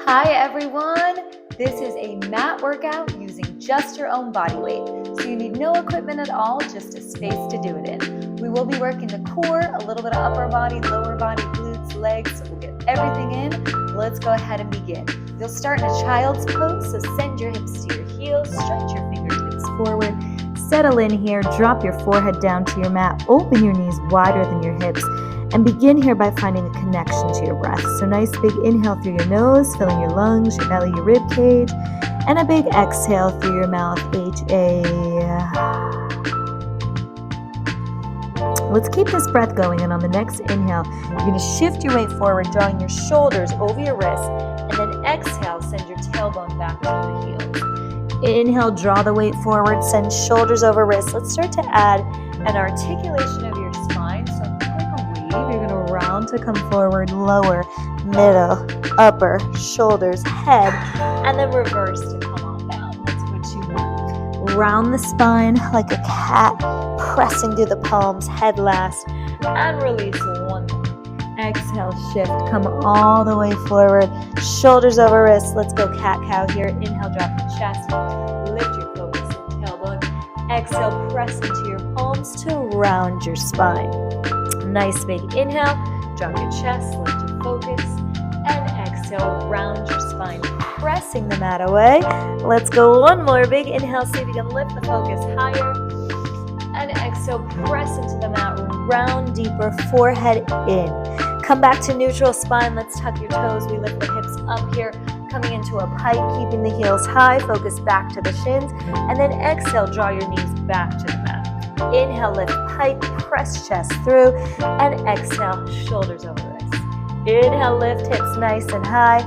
Hi everyone! This is a mat workout using just your own body weight. So you need no equipment at all, just a space to do it in. We will be working the core, a little bit of upper body, lower body, glutes, legs, so we'll get everything in. Let's go ahead and begin. You'll start in a child's pose, so send your hips to your heels, stretch your fingertips forward, settle in here, drop your forehead down to your mat, open your knees wider than your hips, and begin here by finding a connection to your breath. So nice big inhale through your nose, filling your lungs, your belly, your rib cage, and a big exhale through your mouth, HA. Let's keep this breath going, and on the next inhale, you're going to shift your weight forward, drawing your shoulders over your wrists, and then exhale, send your tailbone back to your heels. Inhale, draw the weight forward, send shoulders over wrists. Let's start to add an articulation of your spine. So you're going to round to come forward, lower, middle, upper, shoulders, head, and then reverse to come on down. That's what you want. Round the spine like a cat, pressing through the palms, head last, and release one more. Exhale, shift, come all the way forward, shoulders over wrists. Let's go cat-cow here. Inhale, drop your chest, lift your focus and tailbone. Exhale, press into your palms to round your spine. Nice big inhale, drop your chest, lift your focus, and exhale, round your spine, pressing the mat away. Let's go one more big inhale, see if you can lift the focus higher, and exhale, press into the mat, round deeper, forehead in. Come back to neutral spine, let's tuck your toes, we lift the hips up here, coming into a pike, keeping the heels high, focus back to the shins, and then exhale, draw your knees back to the mat. Inhale, lift pike, press chest through, and exhale, shoulders over wrists. Inhale, lift hips nice and high.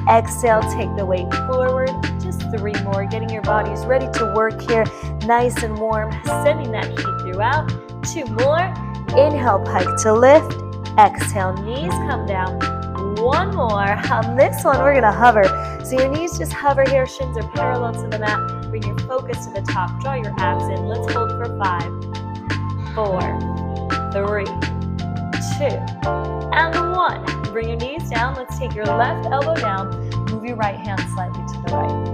Exhale, take the weight forward. Just 3 more, getting your bodies ready to work here, nice and warm, sending that heat throughout. 2 more. Inhale, pike to lift. Exhale, knees come down. 1 more. On this one, we're gonna hover. So your knees just hover here, shins are parallel to the mat. Bring your focus to the top, draw your abs in. Let's hold for 5, 4, 3, 2, and 1. Bring your knees down. Let's take your left elbow down. Move your right hand slightly to the right.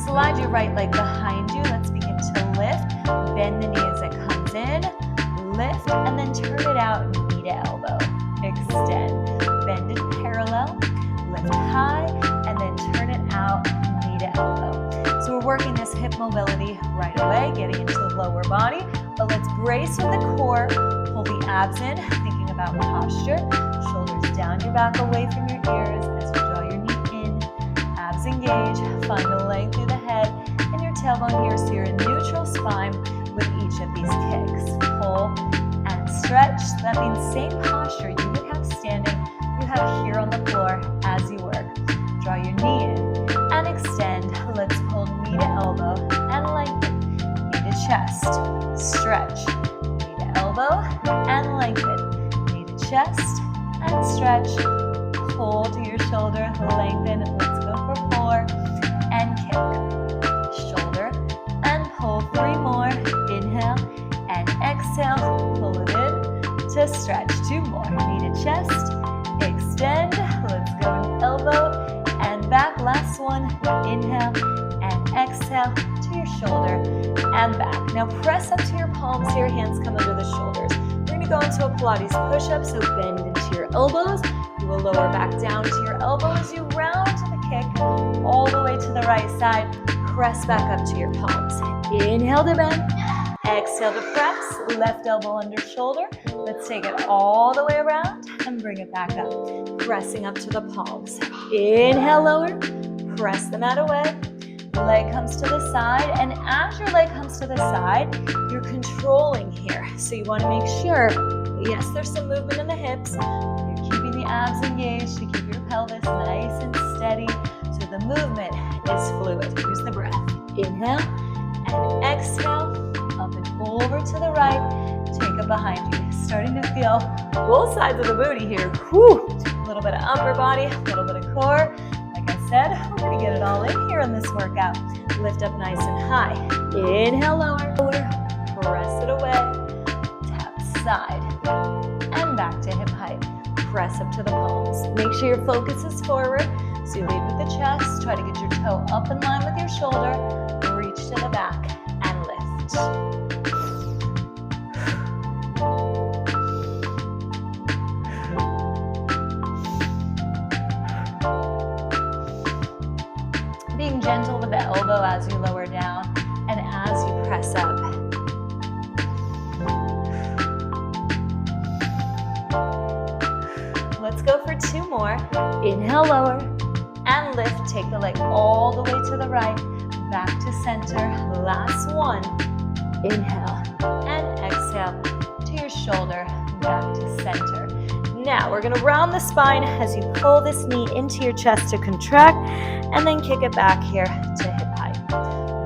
Slide your right leg behind you. Let's begin to lift. Bend the knee as it comes in. Lift, and then turn it out, knee to elbow. Extend. Bend it parallel. Lift high, and then turn it out, knee to elbow. So we're working this hip mobility right away, getting into the lower body. But let's brace with the core. Pull the abs in, thinking about posture. Shoulders down your back, away from your ears as you draw your knee in. Abs engage. Find the length through the head and your tailbone here, so you're in neutral spine with each of these kicks. Pull and stretch. So that means same posture you would have standing, you have here on the floor as you work. Draw your knee in and extend. Let's pull knee to elbow and lengthen. Knee to chest. Stretch. Knee to elbow and lengthen. Knee to chest and stretch. Pull to your shoulder, lengthen. Let's go for 4 and kick. Shoulder and pull. 3 more. Inhale and exhale. Pull it in to stretch. 2 more. Knee to chest. Extend. Let's go in elbow and back. Last one. Inhale and exhale to your shoulder and back. Now press up to your palms here. Hands come under the shoulders. We're going to go into a Pilates push-up. So bend into your elbows. You will lower back down to your elbow as you round to the kick all the way to the right side. Press back up to your palms. Inhale to bend. Exhale to press. Left elbow under shoulder. Let's take it all the way around and bring it back up. Pressing up to the palms. Inhale, lower. Press the mat away. Leg comes to the side, and as your leg comes to the side, you're controlling here. So you want to make sure, yes, there's some movement in the hips. You're keeping the abs engaged to keep your pelvis nice and steady, so the movement is fluid. Use the breath. Inhale and exhale, up and over to the right. Take it behind you. Starting to feel both sides of the booty here. Whew. A little bit of upper body, a little bit of core. Like I said, we're going to get it all in here in this workout. Lift up nice and high. Inhale, lower. Press it away. Tap side. And back to hip height. Press up to the palms. Make sure your focus is forward. So you lead with the chest. Try to get your toe up in line with your shoulder. Reach to the back and lift. Being gentle with the elbow as you lower down and as you press up. Let's go for 2 more. Inhale, lower, and lift. Take the leg all the way to the right, back to center. Last one. Inhale, and exhale to your shoulder, back to center. Now, we're gonna round the spine as you pull this knee into your chest to contract, and then kick it back here to hip height.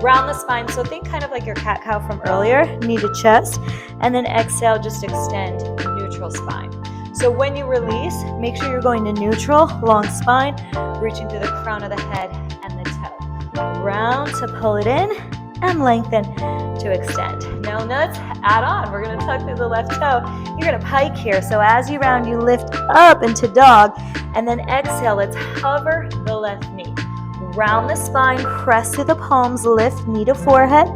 Round the spine, so think kind of like your cat-cow from earlier, knee to chest, and then exhale, just extend neutral spine. So when you release, make sure you're going to neutral, long spine, reaching through the crown of the head and the toe. Round to pull it in and lengthen to extend. Now let's add on. We're gonna tuck through the left toe. You're gonna pike here. So as you round, you lift up into dog and then exhale. Let's hover the left knee. Round the spine, press through the palms, lift knee to forehead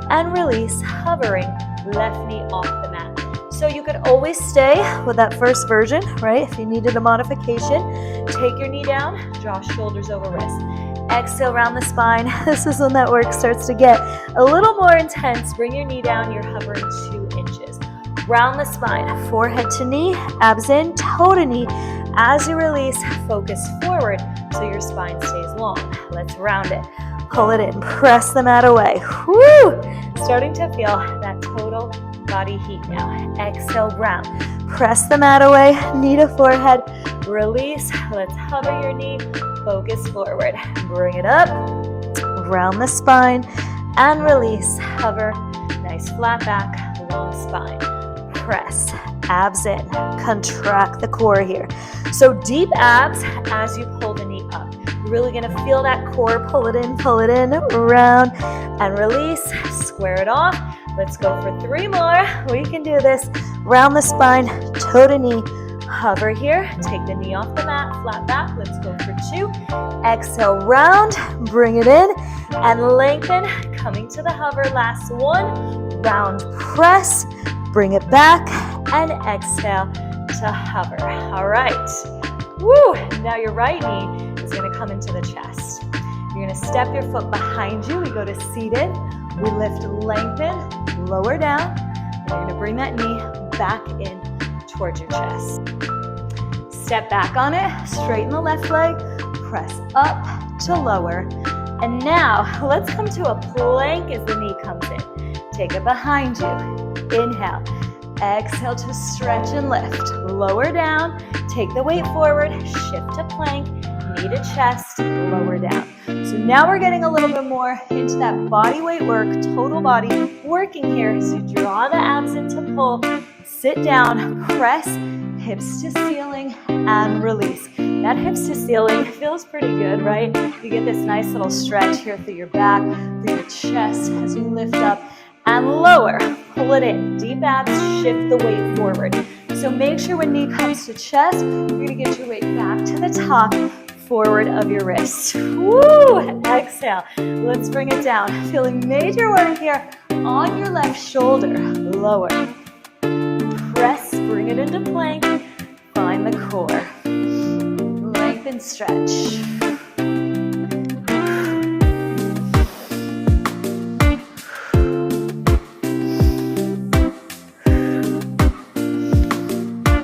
and release, hovering left knee off the mat. So you could always stay with that first version, right? If you needed a modification, take your knee down, draw shoulders over wrists. Exhale, round the spine. This is when that work starts to get a little more intense. Bring your knee down, you're hovering 2 inches. Round the spine, forehead to knee, abs in, toe to knee. As you release, focus forward so your spine stays long. Let's round it. Pull it in, press the mat away. Woo! Starting to feel that total body heat now. Exhale, round. Press the mat away, knee to forehead. Release. Let's hover your knee. Focus forward. Bring it up. Round the spine and release. Hover. Nice flat back, long spine. Press. Abs in. Contract the core here. So deep abs as you pull the knee up. You're really gonna feel that core. Pull it in, round and release. Square it off. Let's go for 3 more. We can do this. Round the spine, toe to knee. Hover here. Take the knee off the mat, flat back. Let's go for 2. Exhale, round. Bring it in and lengthen. Coming to the hover. Last one. Round, press. Bring it back and exhale to hover. All right. Woo! Now your right knee is going to come into the chest. You're going to step your foot behind you. We go to seated. We lift, lengthen, lower down. And you're going to bring that knee back in towards your chest. Step back on it, straighten the left leg, press up to lower. And now let's come to a plank as the knee comes in. Take it behind you. Inhale. Exhale to stretch and lift. Lower down. Take the weight forward. Shift to plank. Knee to chest. Lower down. So now we're getting a little bit more into that body weight work, total body working here. So you draw the abs into pull. Sit down. Press. Hips to ceiling and release. That hips to ceiling feels pretty good, right? You get this nice little stretch here through your back, through your chest as you lift up and lower. Pull it in. Deep abs, shift the weight forward. So make sure when knee comes to chest, you're gonna get your weight back to the top, forward of your wrist. Woo! Exhale. Let's bring it down. Feeling major work here on your left shoulder. Lower. Press, bring it into plank. Find the core. Lengthen, stretch.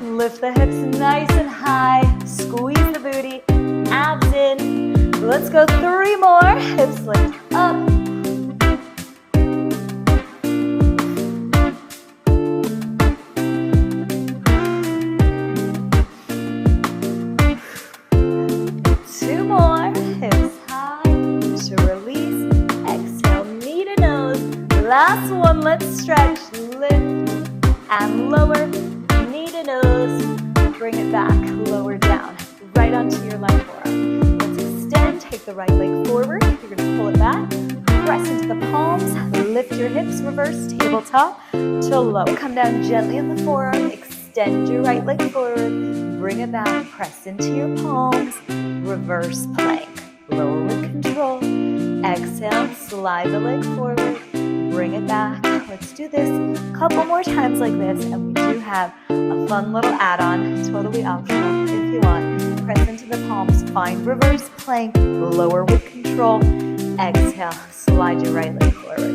Lift the hips nice and high. Squeeze the booty. Abs in. Let's go 3 more. Hips lift up. Last one, let's stretch, lift, and lower, knee to nose, bring it back, lower down, right onto your left forearm. Let's extend, take the right leg forward, you're gonna pull it back, press into the palms, lift your hips, reverse tabletop to low. Come down gently on the forearm, extend extend your right leg forward, bring it back, press into your palms, reverse plank, lower with control, exhale, slide the leg forward, bring it back. Let's do this a couple more times like this, and we do have a fun little add-on, totally optional if you want. Press into the palms, find reverse plank, lower with control, exhale, slide your right leg forward.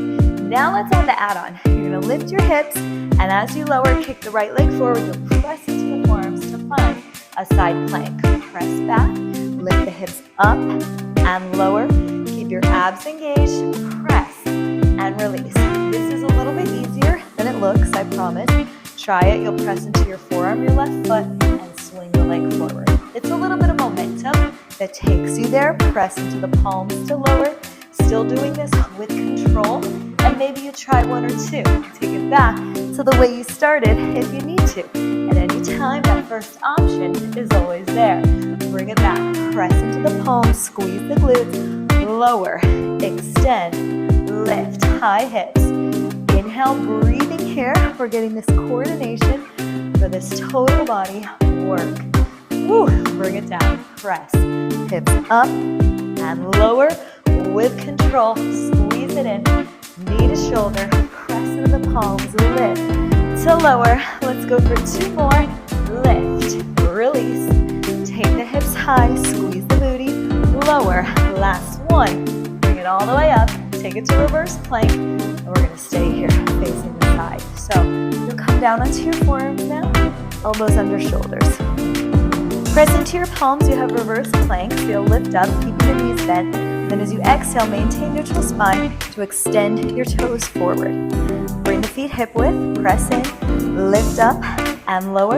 Now let's add the add-on. You're gonna lift your hips, and as you lower, kick the right leg forward, you'll press into the forearms to find a side plank. Press back, lift the hips up and lower, keep your abs engaged, press and release. This is a little bit easier than it looks, I promise. Try it, you'll press into your forearm, your left foot, and swing the leg forward. It's a little bit of momentum that takes you there. Press into the palms to lower. Still doing this with control, and maybe you try one or two. Take it back to the way you started if you need to. At any time, that first option is always there. Bring it back, press into the palms, squeeze the glutes, lower, extend, lift, high hips. Inhale, breathing here. We're getting this coordination for this total body work. Woo, bring it down, press, hips up and lower. With control, squeeze it in, knee to shoulder, press into the palms, lift to lower. Let's go for two more. Lift, release, take the hips high, squeeze the booty, lower. Last one, bring it all the way up, take it to reverse plank, and we're gonna stay here facing the side. So you'll come down onto your forearms now, elbows under shoulders. Press into your palms, you have reverse plank, so you'll lift up, keeping the knees bent. Then as you exhale, maintain neutral spine to extend your toes forward. Bring the feet hip width, press in, lift up and lower,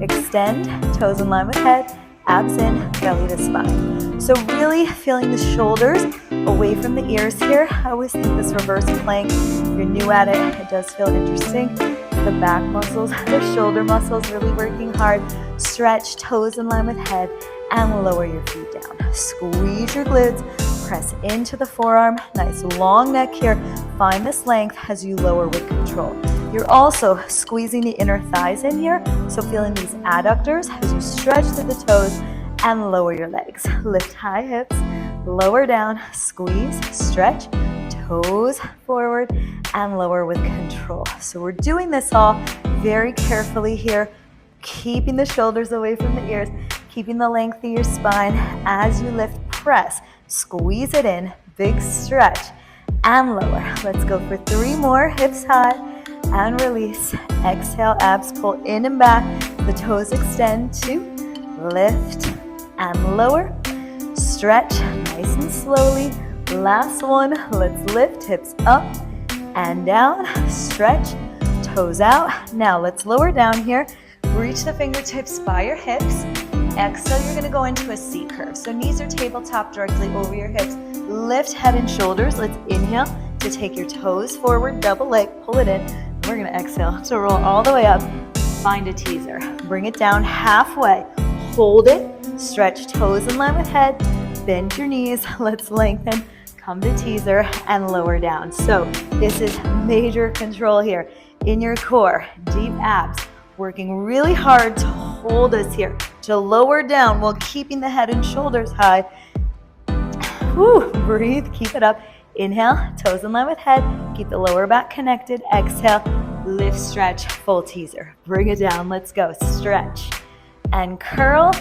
extend, toes in line with head, abs in, belly to spine. So really feeling the shoulders away from the ears here. I always think this reverse plank, if you're new at it, it does feel interesting. The back muscles, the shoulder muscles really working hard. Stretch, toes in line with head, and lower your feet down. Squeeze your glutes, press into the forearm, nice long neck here. Find this length as you lower with control. You're also squeezing the inner thighs in here, so feeling these adductors as you stretch through the toes and lower your legs. Lift high hips, lower down, squeeze, stretch, toes forward, and lower with control. So we're doing this all very carefully here, keeping the shoulders away from the ears, keeping the length of your spine as you lift, press, squeeze it in, big stretch, and lower. Let's go for three more, hips high, and release. Exhale, abs pull in and back, the toes extend, two, lift, and lower, stretch, nice and slowly. Last one, let's lift, hips up and down, stretch, toes out. Now let's lower down here, reach the fingertips by your hips. Exhale, you're gonna go into a C curve. So knees are tabletop directly over your hips. Lift head and shoulders. Let's inhale to take your toes forward, double leg, pull it in. We're gonna exhale to roll all the way up. Find a teaser. Bring it down halfway. Hold it, stretch toes in line with head, bend your knees. Let's lengthen, come to teaser and lower down. So this is major control here in your core, deep abs. Working really hard to hold us here, to lower down while keeping the head and shoulders high. Woo, breathe, keep it up. Inhale, toes in line with head, keep the lower back connected. Exhale, lift, stretch, full teaser. Bring it down, let's go. Stretch and curl,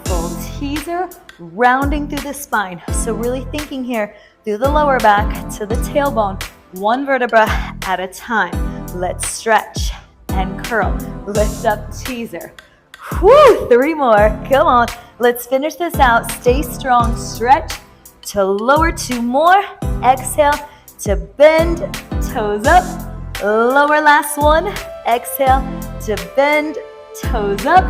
full teaser, rounding through the spine. So really thinking here through the lower back to the tailbone, one vertebra at a time. Let's stretch and curl. Lift up, teaser. Whew, three more. Come on. Let's finish this out. Stay strong. Stretch to lower. Two more. Exhale to bend. Toes up. Lower. Last one. Exhale to bend. Toes up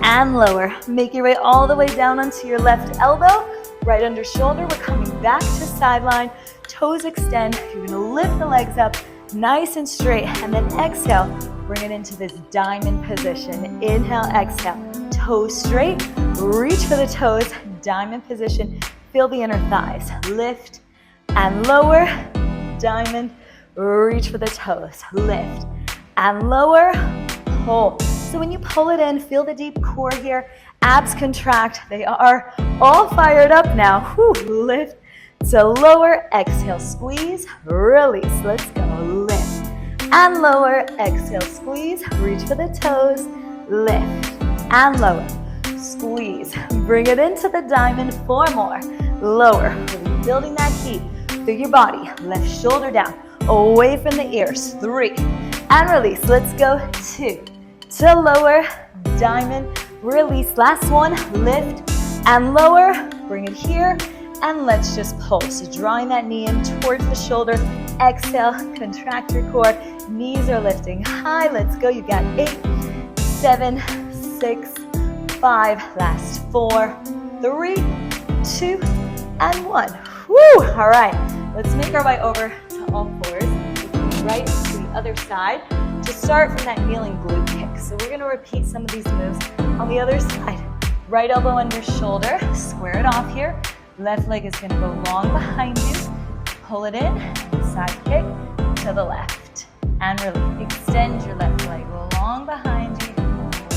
and lower. Make your way all the way down onto your left elbow. Right under shoulder. We're coming back to sideline. Toes extend. You're going to lift the legs up nice and straight, and then exhale, bring it into this diamond position. Inhale, exhale, toes straight, reach for the toes, diamond position, feel the inner thighs, lift and lower, diamond, reach for the toes, lift and lower, pull, So when you pull it in, feel the deep core here. Abs contract. They are all fired up now. Whew. Lift to lower. Exhale, squeeze, release. Let's go. Lift and lower. Exhale, squeeze. Reach for the toes. Lift and lower. Squeeze. Bring it into the diamond. 4 more. Lower. Really building that heat through your body. Left shoulder down. Away from the ears. 3. And release. Let's go. 2. To lower. Diamond. Release. Last one. Lift and lower. Bring it here. And let's just pull. So drawing that knee in towards the shoulder. Exhale. Contract your core. Knees are lifting high. Let's go. You got 8, 7, 6, 5. Last 4, 3, 2, and 1. Woo! All right. Let's make our way over to all fours. Right to the other side to start from that kneeling glute kick. So we're going to repeat some of these moves on the other side. Right elbow under shoulder. Square it off here. Left leg is going to go long behind you. Pull it in. Side kick to the left. And release. Extend your left leg long behind you.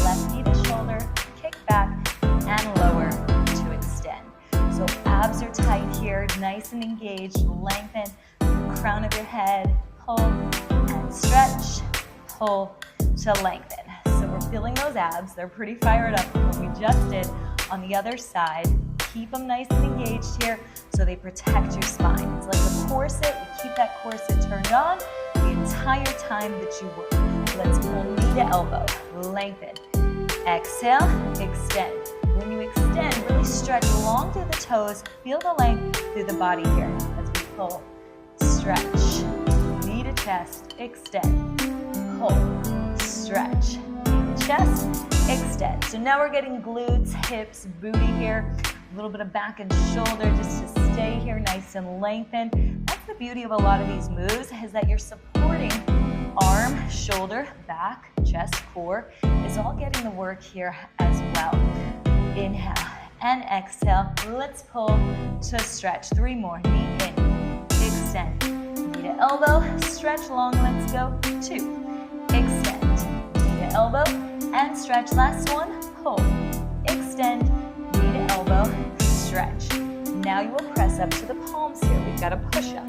Left knee to shoulder. Kick back and lower to extend. So abs are tight here. Nice and engaged. Lengthen the crown of your head. Pull and stretch. Pull to lengthen. So we're feeling those abs. They're pretty fired up from what we just did on the other side. Keep them nice and engaged here so they protect your spine. It's like a corset. We keep that corset turned on the entire time that you work. Let's pull knee to elbow. Lengthen. Exhale. Extend. When you extend, really stretch long through the toes. Feel the length through the body here as we pull. Stretch. Knee to chest. Extend. Pull. Stretch. Knee to chest. Extend. So now we're getting glutes, hips, booty here. A little bit of back and shoulder just to stay here nice and lengthened. That's the beauty of a lot of these moves is that you're supporting arm, shoulder, back, chest, core is all getting the work here as well. Inhale and exhale. Let's pull to stretch. 3 more. Knee in. Extend. Knee to elbow. Stretch long. Let's go. 2. Extend. Knee to elbow and stretch. Last one. Pull. Extend. Knee to elbow. Stretch. Now you will press up to the palms here. We've got a push-up.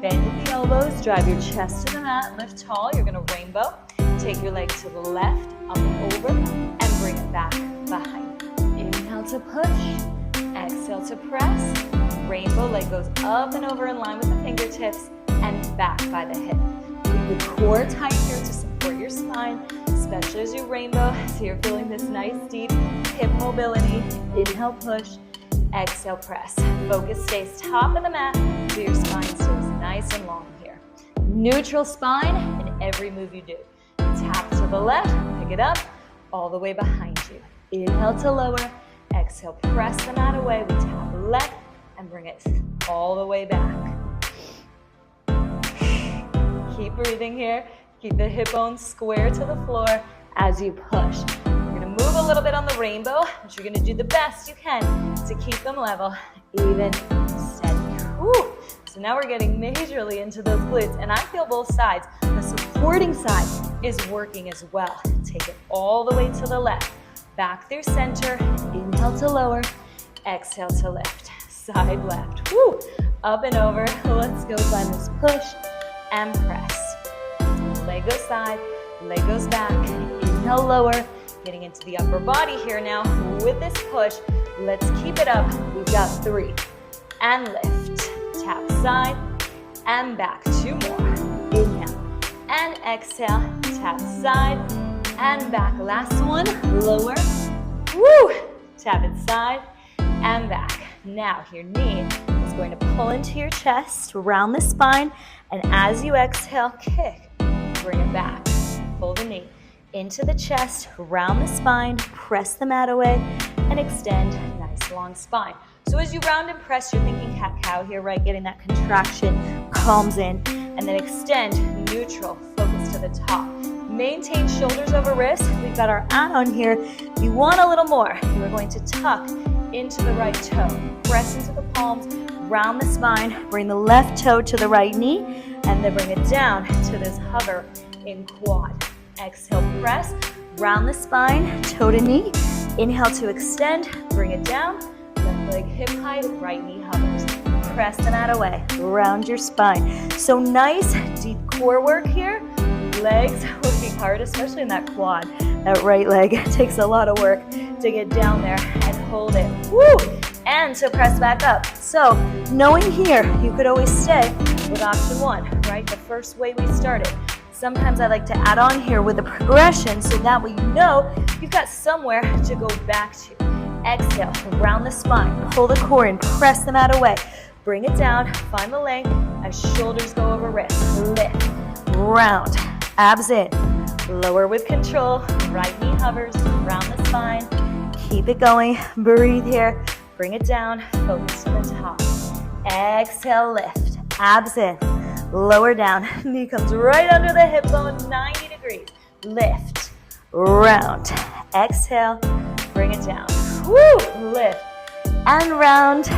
Bend at the elbows. Drive your chest to the mat. Lift tall. You're going to rainbow. Take your leg to the left, up and over, and bring it back behind. Inhale to push. Exhale to press. Rainbow. Leg goes up and over in line with the fingertips and back by the hip. Keep the core tight here to support your spine, especially as you rainbow. So you're feeling this nice deep hip mobility. Inhale, push. Exhale, press. Focus stays top of the mat so your spine stays nice and long here. Neutral spine in every move you do. Tap to the left, pick it up, all the way behind you. Inhale to lower. Exhale, press the mat away. We tap left and bring it all the way back. Keep breathing here. Keep the hip bones square to the floor as you push. You're going to move a little bit on the rainbow, but you're going to do the best you can to keep them level, even, steady. Whew. So now we're getting majorly into those glutes, and I feel both sides. The supporting side is working as well. Take it all the way to the left. Back through center. Inhale to lower. Exhale to lift. Side left. Woo. Up and over. Let's go find this push and press. Leg goes side. Leg goes back. Inhale, lower. Getting into the upper body here now with this push. Let's keep it up. We've got 3. And lift. Tap side and back. 2 more. Inhale and exhale. Tap side and back. Last one. Lower. Woo! Tap it side and back. Now your knee is going to pull into your chest, round the spine, and as you exhale, kick. Bring it back. Pull the knee into the chest, round the spine, press the mat away, and extend. Nice long spine. So as you round and press, you're thinking cat-cow here, right? Getting that contraction, calms in, and then extend, neutral, focus to the top. Maintain shoulders over wrists. We've got our add-on here. If you want a little more, you're going to tuck into the right toe. Press into the palms, round the spine, bring the left toe to the right knee, and then bring it down to this hover in quad. Exhale, press, round the spine, toe to knee. Inhale to extend, bring it down. Left leg hip height, right knee hovers. Press the mat away, round your spine. So nice, deep core work here. Legs working hard, especially in that quad. That right leg takes a lot of work to get down there and hold it. Woo! And to press back up. So knowing here, you could always stay with option one, right? The first way we started. Sometimes I like to add on here with a progression so that way you know you've got somewhere to go back to. Exhale, round the spine, pull the core in, press the mat away. Bring it down, find the length as shoulders go over wrists. Lift, round, abs in. Lower with control, right knee hovers, round the spine. Keep it going, breathe here. Bring it down, focus to the top. Exhale, lift, abs in. Lower down, knee comes right under the hip bone, 90 degrees. Lift, round, exhale, bring it down. Woo, lift, and round,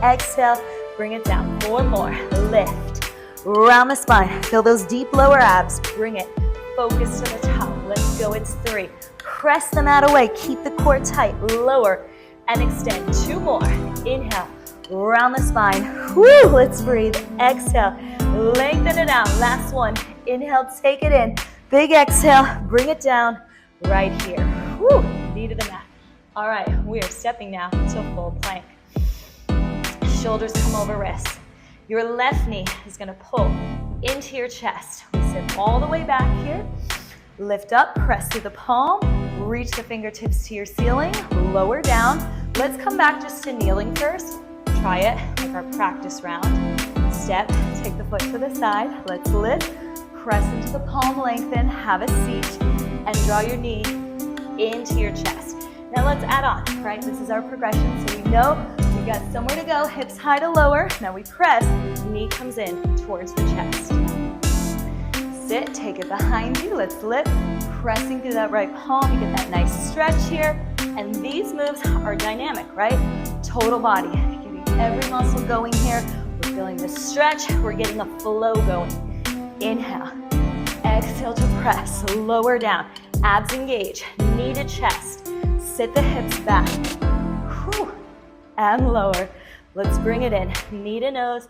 exhale, bring it down. 4 more, lift, round the spine. Feel those deep lower abs, bring it, focus to the top. Let's go, it's 3. Press the mat away, keep the core tight, lower, and extend. 2 more, inhale, round the spine. Woo, let's breathe, exhale. Lengthen it out. Last one. Inhale, take it in. Big exhale. Bring it down right here. Woo, knee to the mat. All right, we are stepping now to full plank. Shoulders come over wrists. Your left knee is going to pull into your chest. We sit all the way back here. Lift up, press through the palm. Reach the fingertips to your ceiling. Lower down. Let's come back just to kneeling first. Try it like our practice round. Step, take the foot to the side. Let's lift, press into the palm, lengthen, have a seat, and draw your knee into your chest. Now let's add on, right? This is our progression, so we know we've got somewhere to go, hips high to lower. Now we press, knee comes in towards the chest. Sit, take it behind you. Let's lift, pressing through that right palm. You get that nice stretch here. And these moves are dynamic, right? Total body, getting every muscle going here. Feeling the stretch, we're getting a flow going. Inhale, exhale to press, lower down, abs engage, knee to chest, sit the hips back, whew, and lower. Let's bring it in, knee to nose,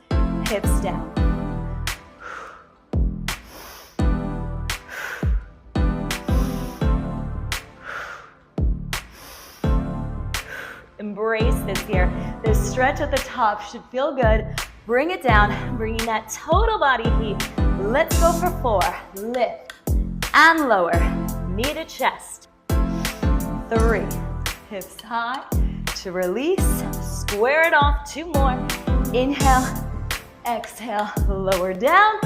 hips down. Embrace this here. This stretch at the top should feel good. Bring it down, bringing that total body heat. Let's go for 4. Lift and lower, knee to chest. 3, hips high to release. Square it off. 2 more. Inhale, exhale, lower down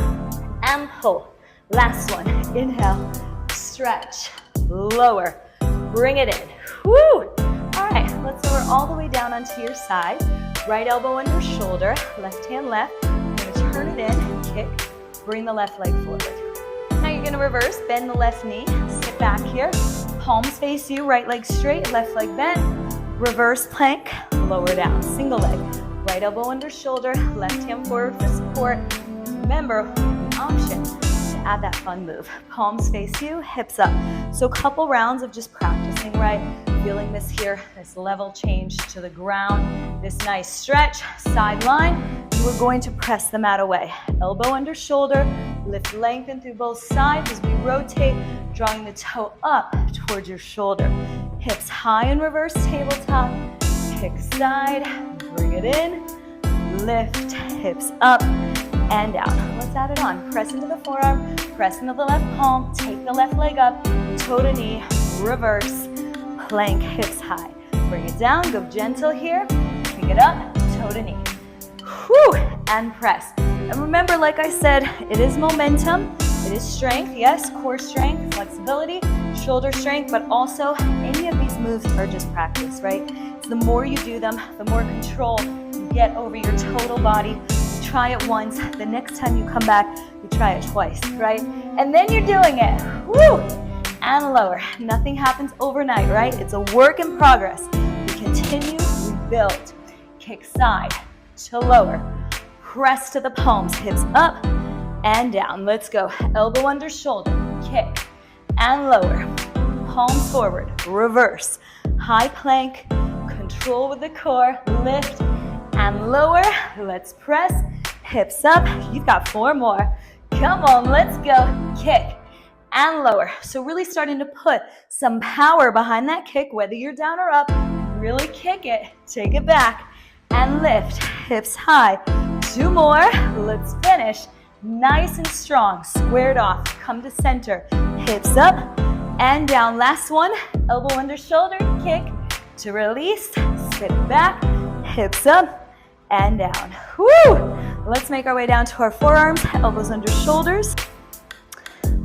and pull. Last one. Inhale, stretch, lower, bring it in. Woo! All right, let's lower all the way down onto your side. Right elbow under shoulder, left hand left. You're gonna turn it in, kick, bring the left leg forward. Now you're gonna reverse, bend the left knee, sit back here. Palms face you, right leg straight, left leg bent. Reverse plank, lower down, single leg. Right elbow under shoulder, left hand forward for support. Remember, the option to add that fun move. Palms face you, hips up. So a couple rounds of just practicing, right? Feeling this here, this level change to the ground, this nice stretch, side line. We're going to press the mat away. Elbow under shoulder, lift, lengthen through both sides as we rotate, drawing the toe up towards your shoulder. Hips high in reverse tabletop, kick side, bring it in, lift, hips up and down. Let's add it on. Press into the forearm, press into the left palm, take the left leg up, toe to knee, reverse, plank, hips high. Bring it down, go gentle here, pick it up, toe to knee. Whew, and press. And remember, like I said, it is momentum, it is strength, yes, core strength, flexibility, shoulder strength, but also any of these moves are just practice, right? So the more you do them, the more control you get over your total body. You try it once, the next time you come back, you try it twice, right? And then you're doing it, whoo, and lower. Nothing happens overnight, right? It's a work in progress. We continue, we build. Kick side to lower. Press to the palms, hips up and down. Let's go. Elbow under shoulder, kick and lower. palms forward, reverse, high plank, control with the core, lift and lower. Let's press, hips up. You've got 4 more. Come on, let's go. Kick and lower. So really starting to put some power behind that kick, whether you're down or up. Really kick it, take it back, and lift. Hips high. 2 more. Let's finish. Nice and strong. Squared off. Come to center. Hips up and down. Last one. Elbow under shoulder. Kick to release. Sit back. Hips up and down. Woo! Let's make our way down to our forearms. Elbows under shoulders.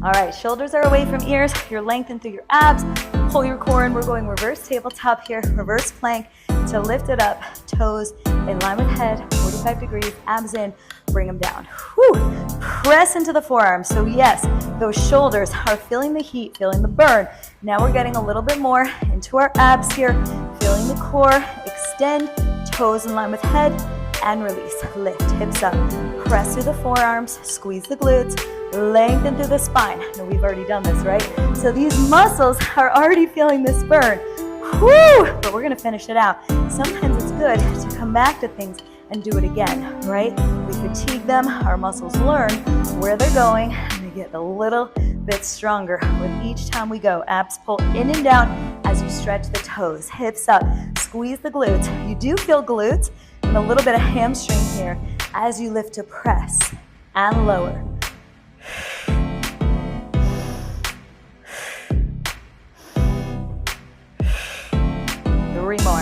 All right, shoulders are away from ears. You're lengthened through your abs. Pull your core in. We're going reverse tabletop here. Reverse plank to lift it up. Toes in line with head. 45 degrees. Abs in. Bring them down. Whew. Press into the forearms. So yes, those shoulders are feeling the heat, feeling the burn. Now we're getting a little bit more into our abs here. Feeling the core. Extend. Toes in line with head. And release. Lift. Hips up. Press through the forearms. Squeeze the glutes. Lengthen through the spine. No, we've already done this, right? So these muscles are already feeling this burn. Whew! But we're gonna finish it out. Sometimes it's good to come back to things and do it again, right? We fatigue them, our muscles learn where they're going, and they get a little bit stronger with each time we go. Abs pull in and down as you stretch the toes. Hips up, squeeze the glutes. You do feel glutes and a little bit of hamstring here as you lift to press and lower. 3 more.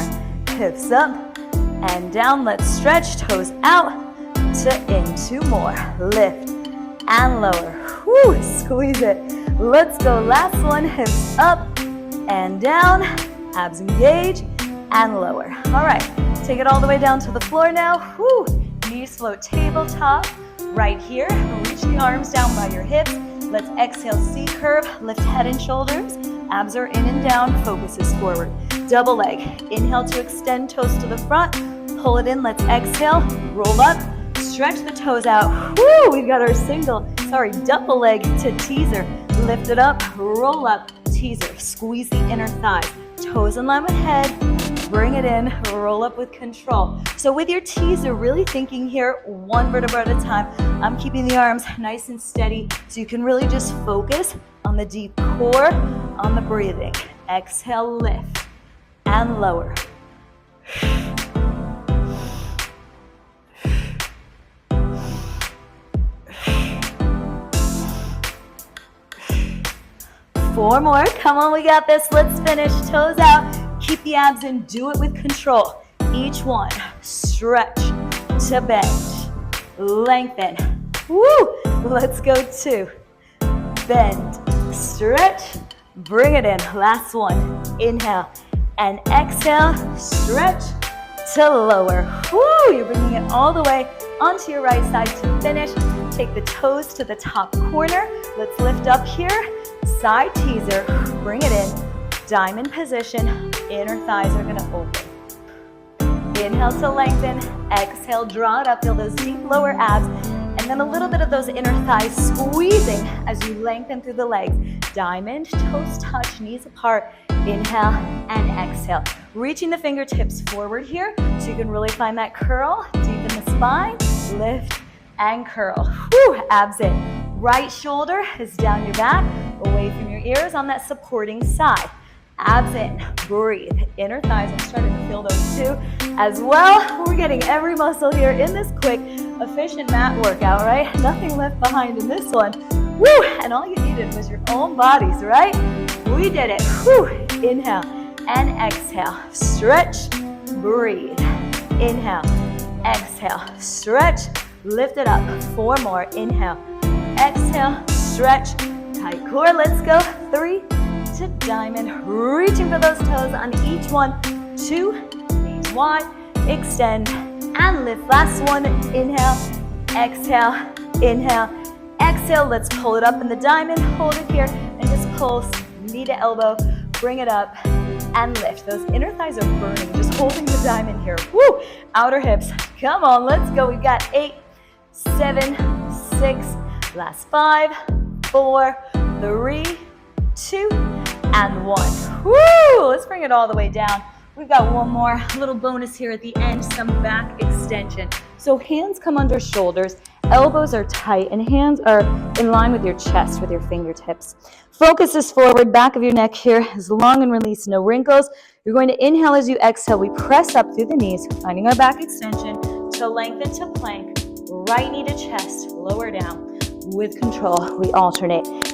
Hips up and down. Let's stretch. Toes out to in. 2 more. Lift and lower. Whew, squeeze it. Let's go. Last one. Hips up and down. Abs engage and lower. All right. Take it all the way down to the floor now. Whew. Knees float tabletop. Right here. Reach the arms down by your hips. Let's exhale. C curve. Lift head and shoulders. Abs are in and down. Focus is forward. Double leg. Inhale to extend toes to the front. Pull it in. Let's exhale. Roll up. Stretch the toes out. Woo! We've got our double leg to teaser. Lift it up. Roll up. Teaser. Squeeze the inner thighs. Toes in line with head. Bring it in. Roll up with control. So with your teaser, really thinking here, 1 vertebra at a time. I'm keeping the arms nice and steady so you can really just focus on the deep core, on the breathing. Exhale, lift and lower. 4 more. Come on, we got this. Let's finish. Toes out. Keep the abs in. Do it with control. Each one. Stretch to bench. Lengthen. Woo! Let's go 2. Bend. Stretch. Bring it in. Last one. Inhale and exhale. Stretch to lower. Woo! You're bringing it all the way onto your right side to finish. Take the toes to the top corner. Let's lift up here. Side teaser. Bring it in. Diamond position. Inner thighs are gonna open. Inhale to lengthen. Exhale, draw it up. Feel those deep lower abs. And then a little bit of those inner thighs squeezing as you lengthen through the legs. Diamond, toes touch, knees apart. Inhale and exhale. Reaching the fingertips forward here so you can really find that curl deep in the spine. Lift and curl. Whew, abs in. Right shoulder is down your back, away from your ears on that supporting side. Abs in, breathe. Inner thighs, I'm starting to feel those too as well. We're getting every muscle here in this quick, efficient mat workout, right? Nothing left behind in this one. Woo! And all you needed was your own bodies, right? We did it. Whew! Inhale and exhale. Stretch, breathe. Inhale, exhale, stretch, lift it up. 4 more. Inhale, exhale, stretch, tight core. Let's go. 3 to diamond. Reaching for those toes on each one. 2, knees wide, extend, and lift. Last one. Inhale, exhale, inhale, exhale. Let's pull it up in the diamond. Hold it here and just pulse knee to elbow. Bring it up and lift. Those inner thighs are burning. Just holding the diamond here. Woo! Outer hips. Come on, let's go. We've got 8, 7, 6. Last 5, 4, 3, 2, and 1. Woo! Let's bring it all the way down. We've got one more little bonus here at the end, some back extension. So hands come under shoulders, elbows are tight, and hands are in line with your chest, with your fingertips. Focus is forward, back of your neck here is long and release, no wrinkles. You're going to inhale as you exhale. We press up through the knees, finding our back extension to lengthen to plank, right knee to chest, lower down. With control, we alternate.